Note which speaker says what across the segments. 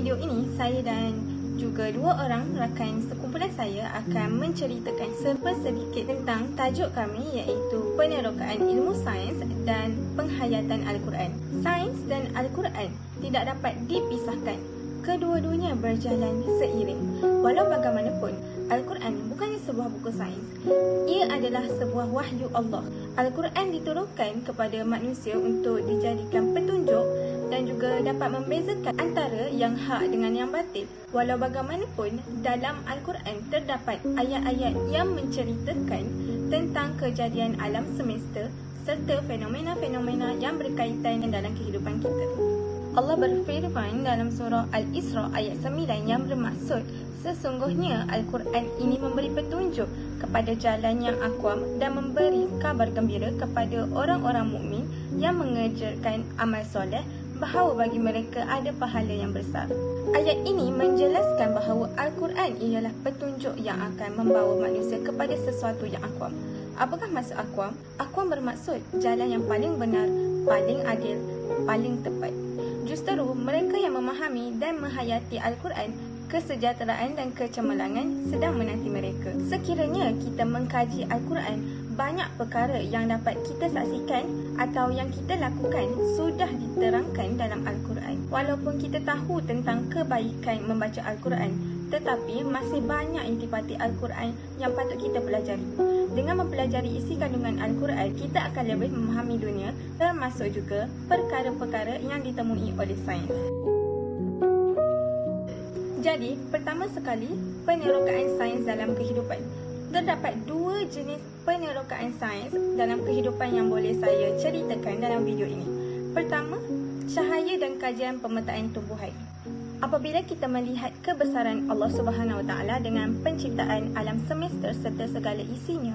Speaker 1: video ini, saya dan juga dua orang rakan sekumpulan saya akan menceritakan sedikit tentang tajuk kami, iaitu penerokaan ilmu sains dan penghayatan Al-Quran. Sains dan Al-Quran tidak dapat dipisahkan. Kedua-duanya berjalan seiring. Walau bagaimanapun, Al-Quran bukannya sebuah buku sains. Ia adalah sebuah wahyu Allah. Al-Quran diturunkan kepada manusia untuk dijadikan petunjuk dan juga dapat membezakan antara yang hak dengan yang batil. Walau bagaimanapun, dalam Al-Quran terdapat ayat-ayat yang menceritakan tentang kejadian alam semesta serta fenomena-fenomena yang berkaitan dalam kehidupan kita. Allah berfirman dalam surah Al-Isra ayat 9 yang bermaksud, sesungguhnya Al-Quran ini memberi petunjuk kepada jalan yang aqwam dan memberi kabar gembira kepada orang-orang mukmin yang mengerjakan amal soleh, bahawa bagi mereka ada pahala yang besar. Ayat ini menjelaskan bahawa Al-Quran ialah petunjuk yang akan membawa manusia kepada sesuatu yang aqwam. Apakah maksud aqwam? Aqwam bermaksud jalan yang paling benar, paling adil, paling tepat. Justeru mereka yang memahami dan menghayati Al-Quran, kesejahteraan dan kecemerlangan sedang menanti mereka. Sekiranya kita mengkaji Al-Quran, banyak perkara yang dapat kita saksikan atau yang kita lakukan sudah diterangkan dalam Al-Quran. Walaupun kita tahu tentang kebaikan membaca Al-Quran, tetapi masih banyak intipati Al-Quran yang patut kita pelajari. Dengan mempelajari isi kandungan Al-Quran, kita akan lebih memahami dunia, termasuk juga perkara-perkara yang ditemui oleh sains. Jadi, pertama sekali, penerokaan sains dalam kehidupan. Terdapat dua jenis penerokaan sains dalam kehidupan yang boleh saya ceritakan dalam video ini. Pertama, cahaya dan kajian pemetaan tumbuhan. Apabila kita melihat kebesaran Allah Subhanahu Wa Taala dengan penciptaan alam semesta serta segala isinya,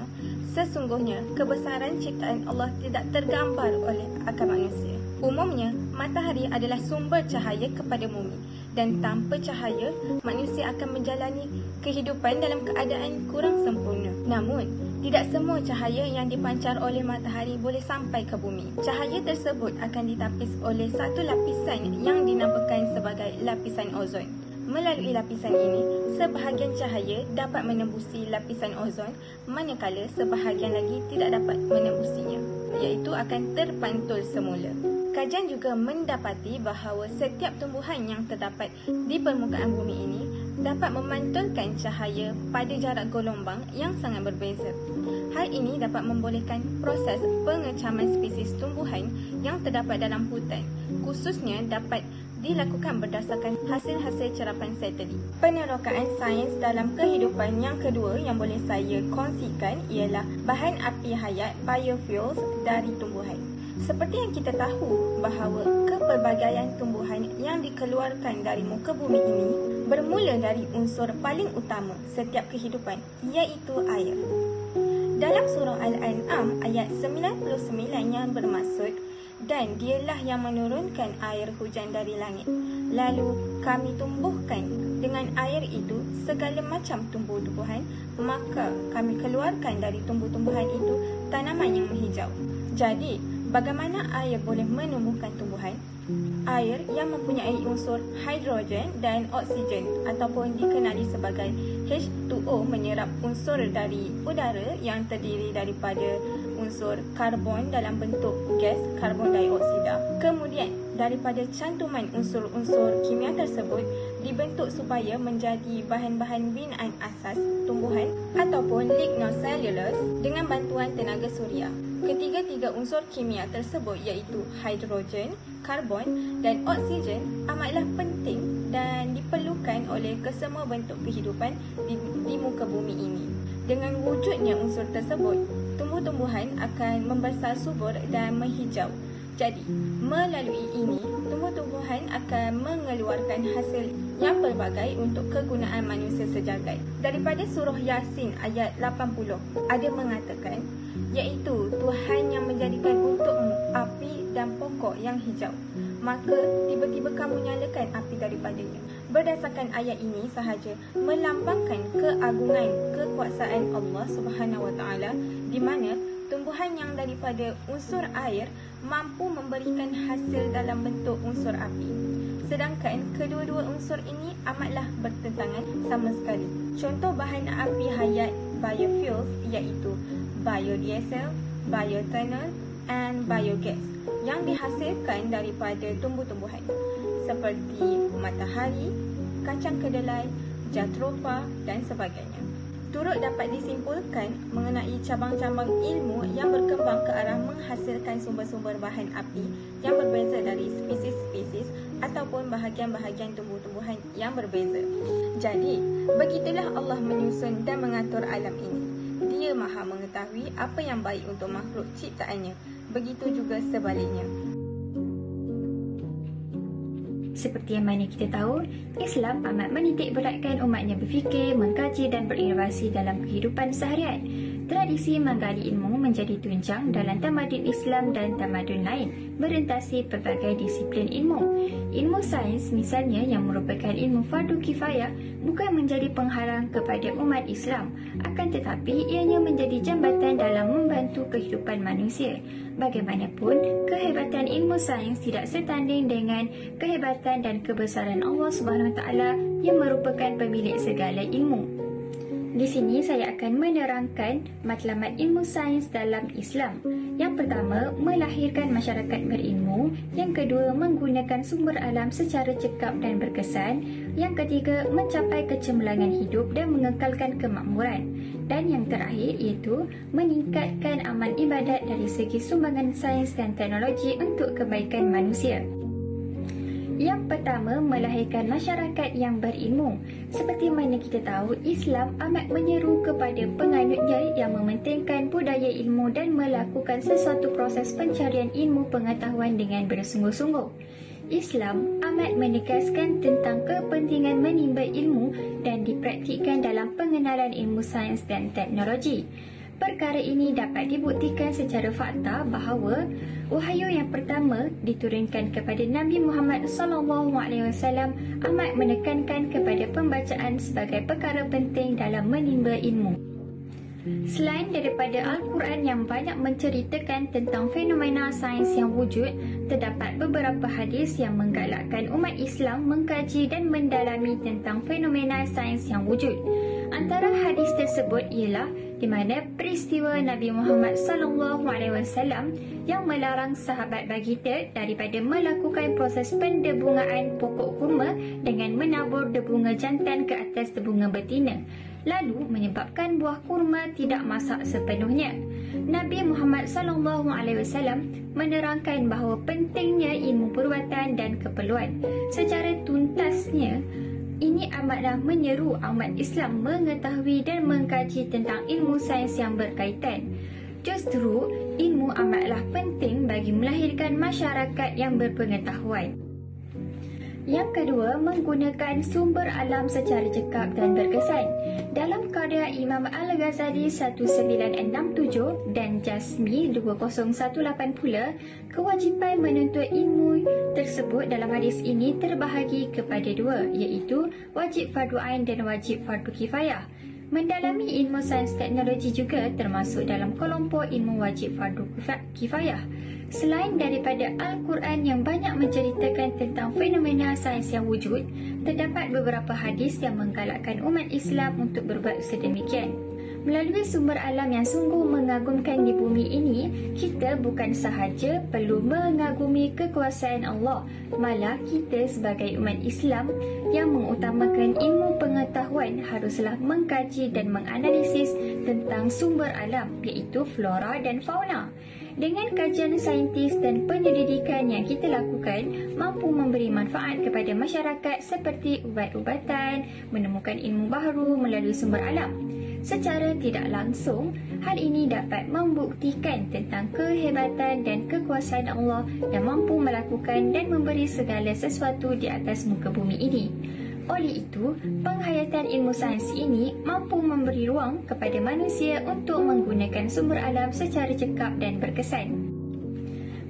Speaker 1: sesungguhnya kebesaran ciptaan Allah tidak tergambar oleh akal manusia. Umumnya, matahari adalah sumber cahaya kepada bumi, dan tanpa cahaya, manusia akan menjalani kehidupan dalam keadaan kurang sempurna. Namun, tidak semua cahaya yang dipancar oleh matahari boleh sampai ke bumi. Cahaya tersebut akan ditapis oleh satu lapisan yang dinamakan sebagai lapisan ozon. Melalui lapisan ini, sebahagian cahaya dapat menembusi lapisan ozon, manakala sebahagian lagi tidak dapat menembusinya, iaitu akan terpantul semula. Kajian juga mendapati bahawa setiap tumbuhan yang terdapat di permukaan bumi ini dapat memantulkan cahaya pada jarak gelombang yang sangat berbeza. Hal ini dapat membolehkan proses pengecaman spesies tumbuhan yang terdapat dalam hutan, khususnya dapat dilakukan berdasarkan hasil-hasil cerapan satelit. Penerokaan sains dalam kehidupan yang kedua yang boleh saya kongsikan ialah bahan api hayat biofuels dari tumbuhan. Seperti yang kita tahu bahawa kepelbagaian tumbuhan yang dikeluarkan dari muka bumi ini bermula dari unsur paling utama setiap kehidupan, iaitu air. Dalam surah Al-An'am ayat 99 yang bermaksud, dan dialah yang menurunkan air hujan dari langit, lalu kami tumbuhkan dengan air itu segala macam tumbuh-tumbuhan, maka kami keluarkan dari tumbuh-tumbuhan itu tanaman yang menghijau. Jadi, bagaimana air boleh menumbuhkan tumbuhan? Air yang mempunyai unsur hidrogen dan oksigen ataupun dikenali sebagai H2O menyerap unsur dari udara yang terdiri daripada unsur karbon dalam bentuk gas karbon dioksida. Kemudian, daripada cantuman unsur-unsur kimia tersebut dibentuk supaya menjadi bahan-bahan binaan asas tumbuhan ataupun lignocellulose dengan bantuan tenaga suria. Ketiga-tiga unsur kimia tersebut iaitu hidrogen, karbon dan oksigen amatlah penting dan diperlukan oleh kesemua bentuk kehidupan di muka bumi ini. Dengan wujudnya unsur tersebut, tumbuh-tumbuhan akan membesar subur dan menghijau. Jadi, melalui ini, tumbuh-tumbuhan akan mengeluarkan hasil yang pelbagai untuk kegunaan manusia sejagat. Daripada surah Yasin ayat 80, ada mengatakan, iaitu Tuhan yang menjadikan untukmu api dan pokok yang hijau, maka tiba-tiba kamu nyalakan api daripadanya. Berdasarkan ayat ini sahaja melambangkan keagungan kekuasaan Allah Subhanahu Wa Taala, di mana tumbuhan yang daripada unsur air mampu memberikan hasil dalam bentuk unsur api. sedangkan kedua-dua unsur ini amatlah bertentangan sama sekali. Contoh bahan api hayat biofuels iaitu biodiesel, bioethanol and biogas yang dihasilkan daripada tumbuh-tumbuhan seperti matahari, kacang kedelai, jatropha dan sebagainya. Turut dapat disimpulkan mengenai cabang-cabang ilmu yang berkembang ke arah menghasilkan sumber-sumber bahan api yang berbeza dari spesies-spesies ataupun bahagian-bahagian tumbuh-tumbuhan yang berbeza. Jadi, begitulah Allah menyusun dan mengatur alam ini. Dia Maha mengetahui apa yang baik untuk makhluk ciptaannya. Begitu juga sebaliknya.
Speaker 2: Seperti yang mana kita tahu, Islam amat menitik beratkan umatnya berfikir, mengkaji dan berinovasi dalam kehidupan seharian. Tradisi menggali ilmu menjadi tunjang dalam tamadun Islam dan tamadun lain, berentasi pelbagai disiplin ilmu. Ilmu sains misalnya yang merupakan ilmu fardu kifayah bukan menjadi penghalang kepada umat Islam, akan tetapi ianya menjadi jambatan dalam membantu kehidupan manusia. Bagaimanapun, kehebatan ilmu sains tidak setanding dengan kehebatan dan kebesaran Allah SWT yang merupakan pemilik segala ilmu. Di sini saya akan menerangkan matlamat ilmu sains dalam Islam. Yang pertama, melahirkan masyarakat berilmu. Yang kedua, menggunakan sumber alam secara cekap dan berkesan. Yang ketiga, mencapai kecemerlangan hidup dan mengekalkan kemakmuran. Dan yang terakhir iaitu meningkatkan amal ibadat dari segi sumbangan sains dan teknologi untuk kebaikan manusia. Yang pertama, melahirkan masyarakat yang berilmu. Seperti mana kita tahu, Islam amat menyeru kepada penganutnya yang mementingkan budaya ilmu dan melakukan sesuatu proses pencarian ilmu pengetahuan dengan bersungguh-sungguh. Islam amat menegaskan tentang kepentingan menimba ilmu dan dipraktikkan dalam pengenalan ilmu sains dan teknologi. Perkara ini dapat dibuktikan secara fakta bahawa wahyu yang pertama diturunkan kepada Nabi Muhammad SAW amat menekankan kepada pembacaan sebagai perkara penting dalam menimba ilmu. Selain daripada Al-Quran yang banyak menceritakan tentang fenomena sains yang wujud, terdapat beberapa hadis yang menggalakkan umat Islam mengkaji dan mendalami tentang fenomena sains yang wujud. Antara hadis tersebut ialah di mana peristiwa Nabi Muhammad SAW yang melarang sahabat baginda daripada melakukan proses pendebungaan pokok kurma dengan menabur debunga jantan ke atas debunga betina, lalu menyebabkan buah kurma tidak masak sepenuhnya. Nabi Muhammad SAW menerangkan bahawa pentingnya ilmu perubatan dan keperluan. Secara tuntasnya, ini amatlah menyeru umat Islam mengetahui dan mengkaji tentang ilmu sains yang berkaitan. Justru, ilmu amatlah penting bagi melahirkan masyarakat yang berpengetahuan. Yang kedua, menggunakan sumber alam secara cekap dan berkesan. Dalam karya Imam Al-Ghazali 1967 dan Jasmi 2018 pula, kewajipan menuntut ilmu tersebut dalam hadis ini terbahagi kepada dua, iaitu wajib fardu ain dan wajib fardu kifayah. Mendalami ilmu sains teknologi juga termasuk dalam kelompok ilmu wajib fardu kifayah. Selain daripada Al-Quran yang banyak menceritakan tentang fenomena sains yang wujud, terdapat beberapa hadis yang menggalakkan umat Islam untuk berbuat sedemikian. Melalui sumber alam yang sungguh mengagumkan di bumi ini, kita bukan sahaja perlu mengagumi kekuasaan Allah, malah kita sebagai umat Islam yang mengutamakan ilmu pengetahuan haruslah mengkaji dan menganalisis tentang sumber alam, iaitu flora dan fauna. Dengan kajian saintis dan penyelidikan yang kita lakukan, mampu memberi manfaat kepada masyarakat seperti ubat-ubatan, menemukan ilmu baharu melalui sumber alam. Secara tidak langsung, hal ini dapat membuktikan tentang kehebatan dan kekuasaan Allah yang mampu melakukan dan memberi segala sesuatu di atas muka bumi ini. Oleh itu, penghayatan ilmu sains ini mampu memberi ruang kepada manusia untuk menggunakan sumber alam secara cekap dan berkesan.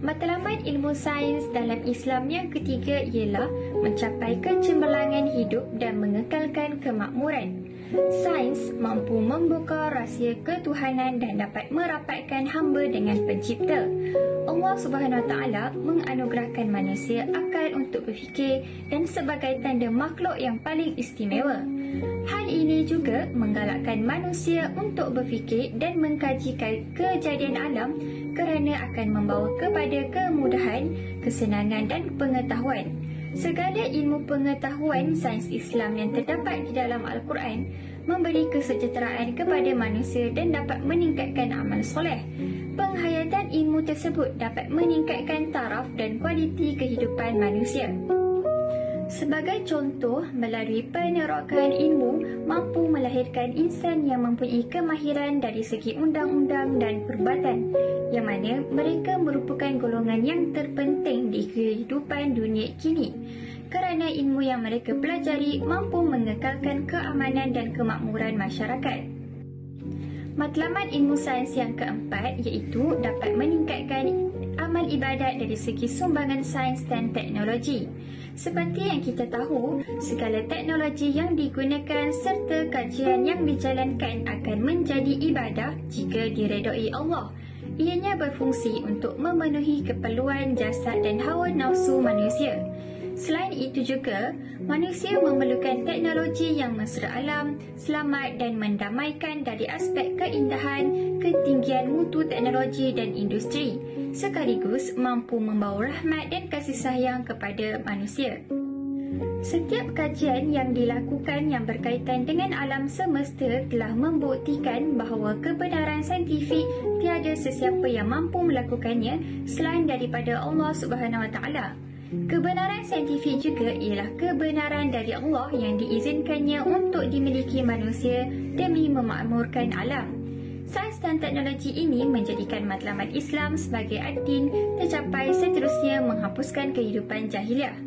Speaker 2: Matlamat ilmu sains dalam Islam yang ketiga ialah mencapai kecemerlangan hidup dan mengekalkan kemakmuran. Sains mampu membuka rahsia ketuhanan dan dapat merapatkan hamba dengan pencipta. Allah Subhanahu Wa Taala menganugerahkan manusia akal untuk berfikir dan sebagai tanda makhluk yang paling istimewa. Hal ini juga menggalakkan manusia untuk berfikir dan mengkaji kejadian alam kerana akan membawa kepada kemudahan, kesenangan dan pengetahuan. Segala ilmu pengetahuan sains Islam yang terdapat di dalam Al-Quran memberi kesejahteraan kepada manusia dan dapat meningkatkan amal soleh. Penghayatan ilmu tersebut dapat meningkatkan taraf dan kualiti kehidupan manusia. Sebagai contoh, melalui penerokan ilmu mampu melahirkan insan yang mempunyai kemahiran dari segi undang-undang dan perubatan, yang mana mereka merupakan golongan yang terpenting di kehidupan dunia kini. Kerana ilmu yang mereka pelajari mampu mengekalkan keamanan dan kemakmuran masyarakat. Matlamat ilmu sains yang keempat iaitu dapat meningkatkan amal ibadat dari segi sumbangan sains dan teknologi. Seperti yang kita tahu, segala teknologi yang digunakan serta kajian yang dijalankan akan menjadi ibadah jika diredai Allah. Ianya berfungsi untuk memenuhi keperluan jasad dan hawa nafsu manusia. Selain itu juga, manusia memerlukan teknologi yang mesra alam, selamat dan mendamaikan dari aspek keindahan, ketinggian mutu teknologi dan industri, sekaligus mampu membawa rahmat dan kasih sayang kepada manusia. Setiap kajian yang dilakukan yang berkaitan dengan alam semesta telah membuktikan bahawa kebenaran saintifik tiada sesiapa yang mampu melakukannya selain daripada Allah Subhanahu Wa Taala. Kebenaran saintifik juga ialah kebenaran dari Allah yang diizinkannya untuk dimiliki manusia demi memakmurkan alam. Sains dan teknologi ini menjadikan matlamat Islam sebagai ad-din tercapai seterusnya menghapuskan kehidupan jahiliah.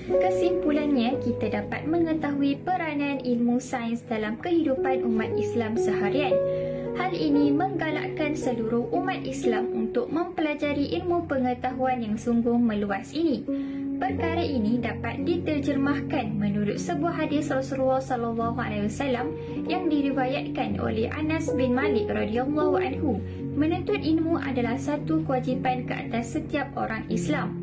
Speaker 2: Kesimpulannya, kita dapat mengetahui peranan ilmu sains dalam kehidupan umat Islam seharian. Hal ini menggalakkan seluruh umat Islam untuk mempelajari ilmu pengetahuan yang sungguh meluas ini. Perkara ini dapat diterjemahkan menurut sebuah hadis Rasulullah SAW yang diriwayatkan oleh Anas bin Malik radhiyallahu anhu. Menuntut ilmu adalah satu kewajipan ke atas setiap orang Islam.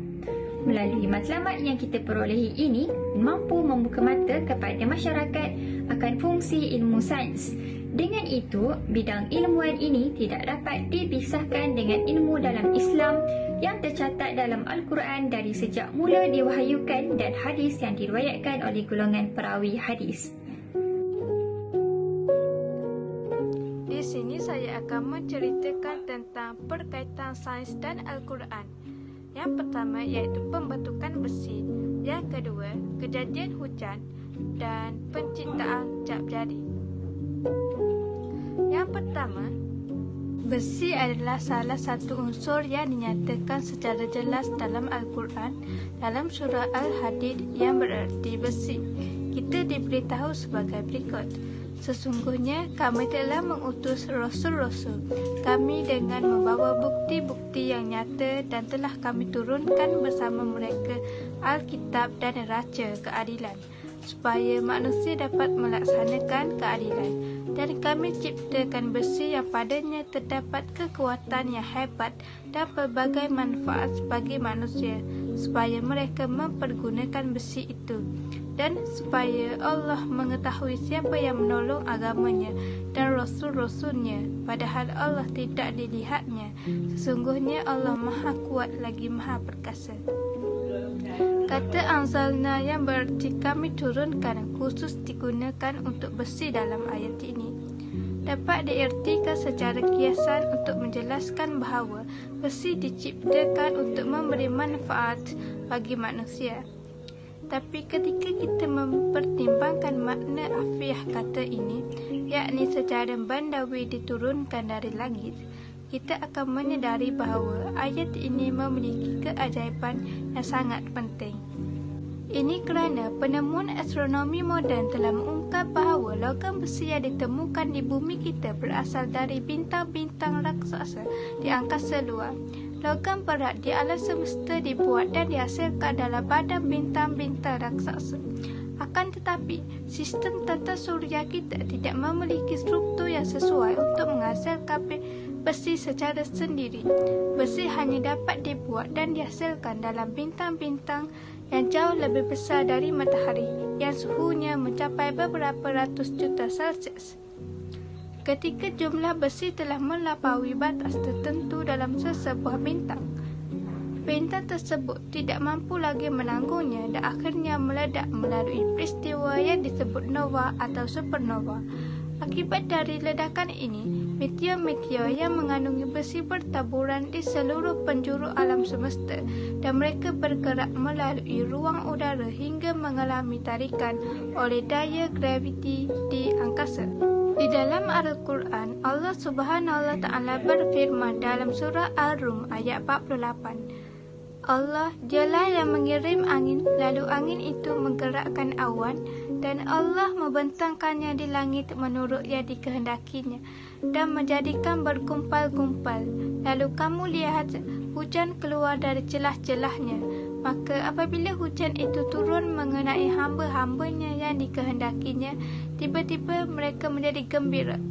Speaker 2: Melalui matlamat yang kita perolehi ini mampu membuka mata kepada masyarakat akan fungsi ilmu sains. Dengan itu, bidang ilmuwan ini tidak dapat dipisahkan dengan ilmu dalam Islam yang tercatat dalam Al-Quran dari sejak mula diwahyukan dan hadis yang diriwayatkan oleh golongan perawi hadis.
Speaker 1: Di sini saya akan menceritakan tentang perkaitan sains dan Al-Quran. Yang pertama iaitu pembentukan besi, yang kedua kejadian hujan dan penciptaan cap jari. Yang pertama, besi adalah salah satu unsur yang dinyatakan secara jelas dalam Al-Quran dalam surah Al-Hadid yang bererti besi. Kita diberitahu sebagai berikut. Sesungguhnya kami telah mengutus Rasul-Rasul kami dengan membawa bukti-bukti yang nyata dan telah kami turunkan bersama mereka Alkitab dan neraca keadilan supaya manusia dapat melaksanakan keadilan. Dan kami ciptakan besi yang padanya terdapat kekuatan yang hebat dan pelbagai manfaat bagi manusia supaya mereka mempergunakan besi itu. Dan supaya Allah mengetahui siapa yang menolong agamanya dan rasul-rasulnya padahal Allah tidak dilihatnya. Sesungguhnya Allah Maha Kuat lagi Maha Perkasa. Kata anzalna yang berarti kami turunkan khusus digunakan untuk besi dalam ayat ini. Dapat diertikan secara kiasan untuk menjelaskan bahawa besi diciptakan untuk memberi manfaat bagi manusia. Tapi ketika kita mempertimbangkan makna afiah kata ini, yakni secara bandawi diturunkan dari langit, kita akan menyadari bahawa ayat ini memiliki keajaiban yang sangat penting. Ini kerana penemuan astronomi moden telah mengungkap bahawa logam besi yang ditemukan di bumi kita berasal dari bintang-bintang raksasa di angkasa luar. Logam perak di alam semesta dibuat dan dihasilkan dalam badan bintang-bintang raksasa.
Speaker 3: Akan tetapi, sistem tata surya kita tidak memiliki struktur yang sesuai untuk menghasilkan besi secara sendiri. Besi hanya dapat dibuat dan dihasilkan dalam bintang-bintang yang jauh lebih besar dari matahari, yang suhunya mencapai beberapa ratus juta Celsius. Ketika jumlah besi telah melampaui batas tertentu dalam sesebuah bintang, bintang tersebut tidak mampu lagi menanggungnya dan akhirnya meledak melalui peristiwa yang disebut nova atau supernova. Akibat dari ledakan ini, meteor-meteor yang mengandungi besi bertaburan di seluruh penjuru alam semesta dan mereka bergerak melalui ruang udara hingga mengalami tarikan oleh daya graviti di angkasa. Di dalam Al-Quran, Allah Subhanahu wa Ta'ala berfirman dalam surah Al-Rum ayat 48. Allah dialah yang mengirim angin, lalu angin itu menggerakkan awan, dan Allah membentangkannya di langit menurut yang dikehendakinya, dan menjadikan bergumpal-gumpal. Lalu kamu lihat hujan keluar dari celah-celahnya. Maka apabila hujan itu turun mengenai hamba-hambanya yang dikehendakinya, tiba-tiba mereka menjadi gembira.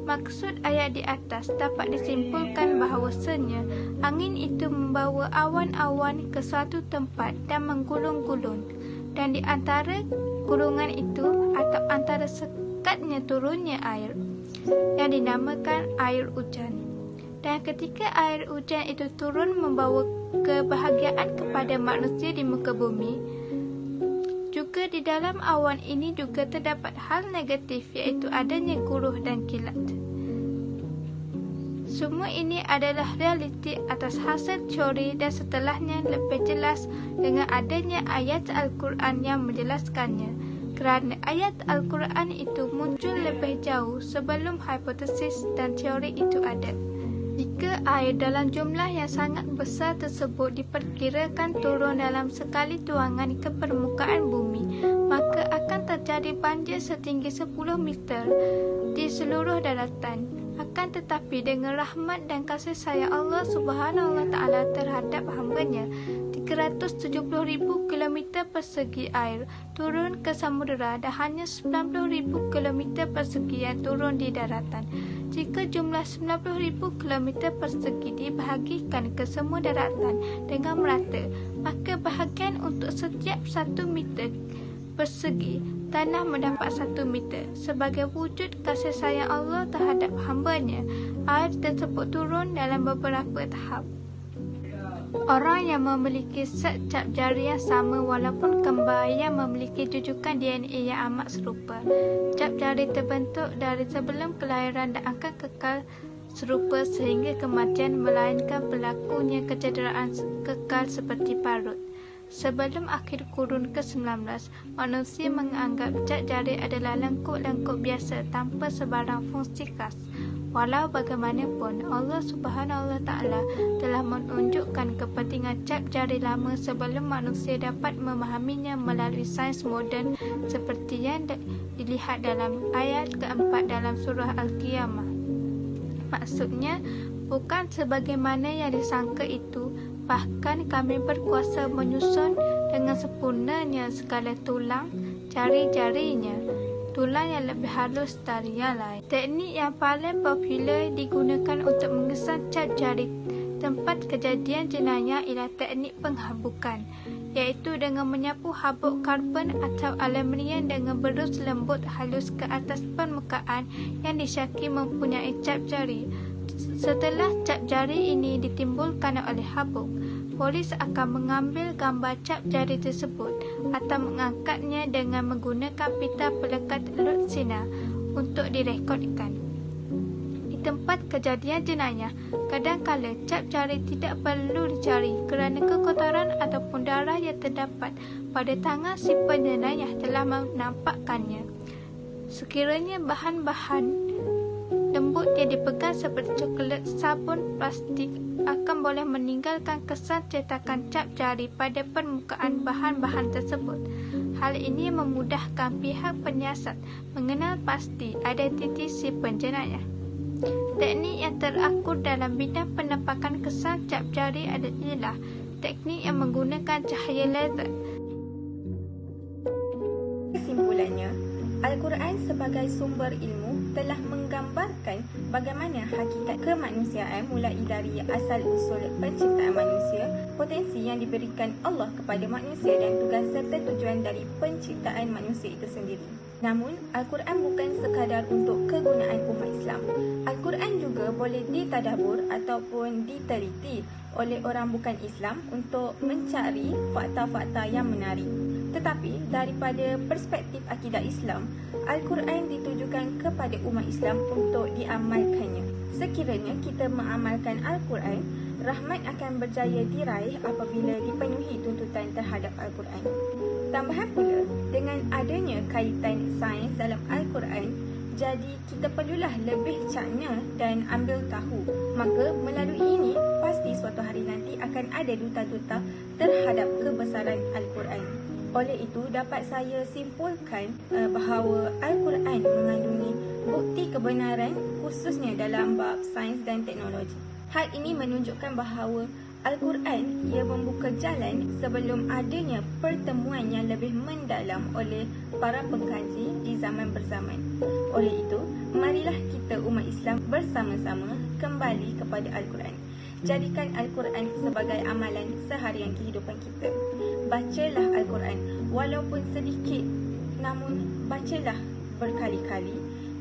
Speaker 3: Maksud ayat di atas dapat disimpulkan bahawasanya angin itu membawa awan-awan ke suatu tempat dan menggulung-gulung, dan di antara gulungan itu atau antara sekatnya turunnya air yang dinamakan air hujan. Dan ketika air hujan itu turun membawa kebahagiaan kepada manusia di muka bumi, juga di dalam awan ini juga terdapat hal negatif, iaitu adanya guruh dan kilat. Semua ini adalah realiti atas hasil teori dan setelahnya lebih jelas dengan adanya ayat Al-Quran yang menjelaskannya, kerana ayat Al-Quran itu muncul lebih jauh sebelum hipotesis dan teori itu ada. Jika air dalam jumlah yang sangat besar tersebut diperkirakan turun dalam sekali tuangan ke permukaan bumi, maka akan terjadi banjir setinggi 10 meter di seluruh daratan. Akan tetapi dengan rahmat dan kasih sayang Allah Subhanahu wa Ta'ala terhadap hamba-Nya, 370,000 km persegi air turun ke samudera dan hanya 90,000 km persegi yang turun di daratan. Jika jumlah 90,000 km persegi dibahagikan ke semua daratan dengan merata, maka bahagian untuk setiap 1 meter persegi tanah mendapat 1 meter. Sebagai wujud kasih sayang Allah terhadap hamba-Nya, air tersebut turun dalam beberapa tahap. Orang yang memiliki set cap jari yang sama walaupun kembar yang memiliki jujukan DNA yang amat serupa, cap jari terbentuk dari sebelum kelahiran dan akan kekal serupa sehingga kematian, melainkan berlakunya kecederaan kekal seperti parut. Sebelum akhir kurun ke-19, manusia menganggap cap jari adalah lengkuk-lengkuk biasa tanpa sebarang fungsi khas. Walau bagaimanapun, Allah Subhanahu wa Ta'ala telah menunjukkan kepentingan cap jari lama sebelum manusia dapat memahaminya melalui sains moden seperti yang dilihat dalam ayat keempat dalam surah Al-Qiyamah. Maksudnya, bukan sebagaimana yang disangka itu, bahkan kami berkuasa menyusun dengan sempurnanya segala tulang jari-jarinya, tulang yang lebih halus dari yang lain. Teknik yang paling popular digunakan untuk mengesan cap jari tempat kejadian jenayah ialah teknik penghabukan, iaitu dengan menyapu habuk karbon atau aluminium dengan berus lembut halus ke atas permukaan yang disyaki mempunyai cap jari. Setelah cap jari ini ditimbulkan oleh habuk, polis akan mengambil gambar cap jari tersebut atau mengangkatnya dengan menggunakan pita pelekat lutsina untuk direkodkan. Di tempat kejadian jenayah, kadang-kala cap jari tidak perlu dicari kerana kekotoran ataupun darah yang terdapat pada tangan si penjenayah telah menampakkannya. Sekiranya bahan-bahan lembut yang dipegang seperti coklat, sabun, plastik akan boleh meninggalkan kesan cetakan cap jari pada permukaan bahan-bahan tersebut. Hal ini memudahkan pihak penyiasat mengenal pasti identiti si penjenayah. Teknik yang terakur dalam bidang penampakan kesan cap jari adalah teknik yang menggunakan cahaya laser.
Speaker 1: Al-Quran sebagai sumber ilmu telah menggambarkan bagaimana hakikat kemanusiaan mulai dari asal-usul penciptaan manusia, potensi yang diberikan Allah kepada manusia dan tugas serta tujuan dari penciptaan manusia itu sendiri. Namun, Al-Quran bukan sekadar untuk kegunaan umat Islam. Al-Quran juga boleh ditadabbur ataupun diteliti oleh orang bukan Islam untuk mencari fakta-fakta yang menarik. Tetapi daripada perspektif akidah Islam, Al-Quran ditujukan kepada umat Islam untuk diamalkannya. Sekiranya kita mengamalkan Al-Quran, rahmat akan berjaya diraih apabila dipenuhi tuntutan terhadap Al-Quran. Tambahan pula, dengan adanya kaitan sains dalam Al-Quran, jadi kita perlulah lebih cakna dan ambil tahu. Maka melalui ini, pasti suatu hari nanti akan ada duta-duta terhadap kebesaran Al-Quran. Oleh itu, dapat saya simpulkan bahawa Al-Quran mengandungi bukti kebenaran khususnya dalam bab sains dan teknologi. Hal ini menunjukkan bahawa Al-Quran ia membuka jalan sebelum adanya pertemuan yang lebih mendalam oleh para pengkaji di zaman berzaman. Oleh itu, marilah kita umat Islam bersama-sama kembali kepada Al-Quran. Jadikan Al-Quran sebagai amalan seharian kehidupan kita. Bacalah Al-Quran walaupun sedikit, namun bacalah berkali-kali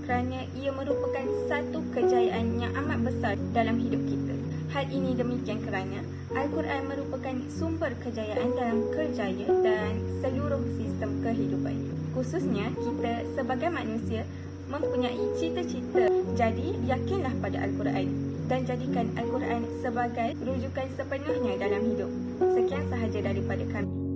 Speaker 1: kerana ia merupakan satu kejayaan yang amat besar dalam hidup kita. Hal ini demikian kerana Al-Quran merupakan sumber kejayaan dalam kerjaya dan seluruh sistem kehidupan. Khususnya kita sebagai manusia mempunyai cita-cita. Jadi yakinlah pada Al-Quran dan jadikan Al-Quran sebagai rujukan sepenuhnya dalam hidup. Sekian sahaja daripada kami.